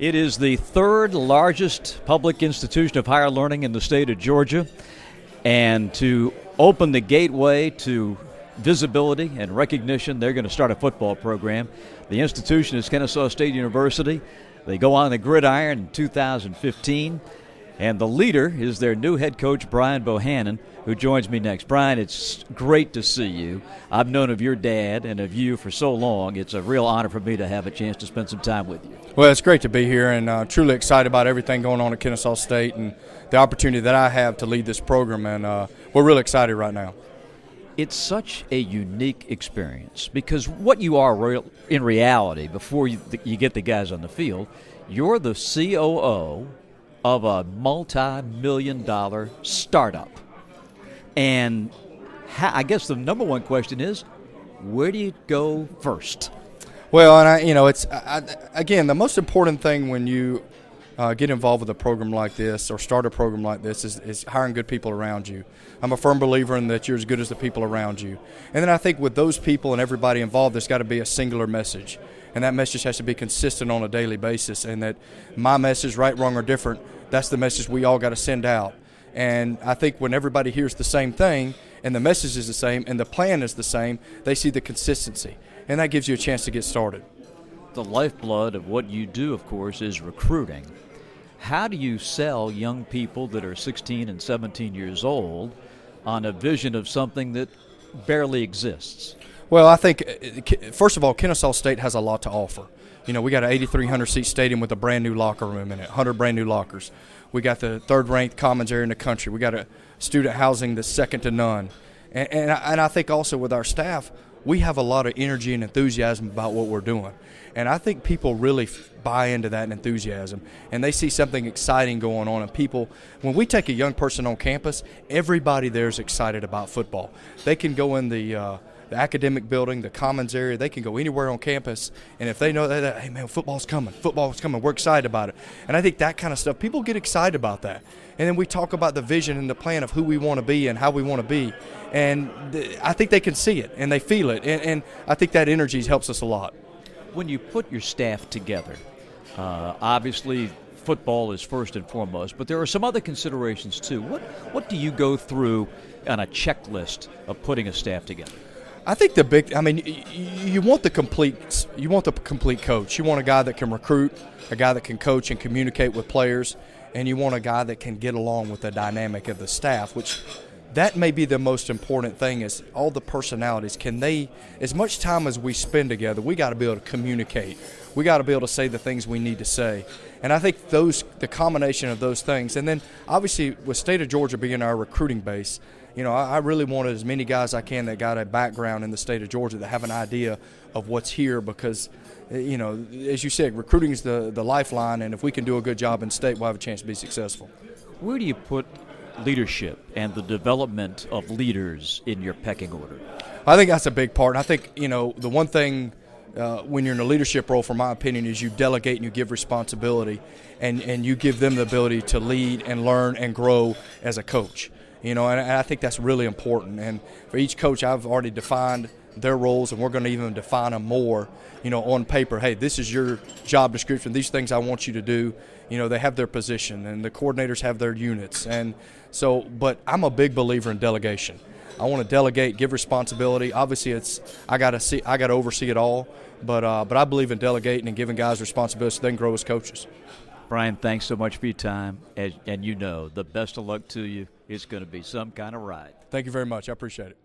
It is the third largest public institution of higher learning in the state of Georgia. And to open the gateway to visibility and recognition, they're going to start a football program. The institution is Kennesaw State University. They go on the gridiron in 2015. And the leader is their new head coach, Brain Bohannon, who joins me next. Brian, it's great to see you. I've known of your dad and of you for so long. It's a real honor for me to have a chance to spend some time with you. Well, it's great to be here, and truly excited about everything going on at Kennesaw State and the opportunity that I have to lead this program, and we're really excited right now. It's such a unique experience because what you are in reality, before you get the guys on the field, you're the COO of a multi-million-dollar startup. And I guess the number one question is, where do you go first? Well, and again, the most important thing when you get involved with a program like this or start a program like this is hiring good people around you. I'm a firm believer in that you're as good as the people around you. And then I think with those people and everybody involved, there's got to be a singular message. And that message has to be consistent on a daily basis, and that my message, right, wrong, or different, that's the message we all got to send out. And I think when everybody hears the same thing and the message is the same and the plan is the same, they see the consistency. And that gives you a chance to get started. The lifeblood of what you do, of course, is recruiting. How do you sell young people that are 16 and 17 years old on a vision of something that barely exists? Well, I think, first of all, Kennesaw State has a lot to offer. You know, we got an 8,300-seat stadium with a brand-new locker room in it, 100 brand-new lockers. We got the third-ranked commons area in the country. We got a student housing that's second to none. And I think also with our staff, we have a lot of energy and enthusiasm about what we're doing. And I think people really buy into that enthusiasm, and they see something exciting going on. And people, when we take a young person on campus, everybody there is excited about football. They can go in the academic building, the commons area, they can go anywhere on campus, and if they know that, hey man, football's coming, we're excited about it. And I think that kind of stuff, people get excited about that. And then we talk about the vision and the plan of who we want to be and how we want to be, and I think they can see it and they feel it, and I think that energy helps us a lot. When you put your staff together, obviously football is first and foremost, but there are some other considerations too. What do you go through on a checklist of putting a staff together? I think you want the complete coach. You want a guy that can recruit, a guy that can coach and communicate with players, and you want a guy that can get along with the dynamic of the staff, which that may be the most important thing, is all the personalities. Can they, as much time as we spend together, we got to be able to communicate. We got to be able to say the things we need to say. And I think the combination of those things, and then obviously with State of Georgia being our recruiting base, you know, I really wanted as many guys as I can that got a background in the state of Georgia that have an idea of what's here, because, you know, as you said, recruiting is the lifeline, and if we can do a good job in state, we'll have a chance to be successful. Where do you put leadership and the development of leaders in your pecking order? I think that's a big part. And I think, you know, the one thing when you're in a leadership role, from my opinion, is you delegate and you give responsibility, and you give them the ability to lead and learn and grow as a coach. You know, and I think that's really important. And for each coach, I've already defined their roles, and we're going to even define them more, you know, on paper. Hey, this is your job description. These things I want you to do. You know, they have their position, and the coordinators have their units. And so, but I'm a big believer in delegation. I want to delegate, give responsibility. Obviously, I got to oversee it all. But I believe in delegating and giving guys responsibility so they can grow as coaches. Brian, thanks so much for your time, and you know, the best of luck to you. It's going to be some kind of ride. Thank you very much. I appreciate it.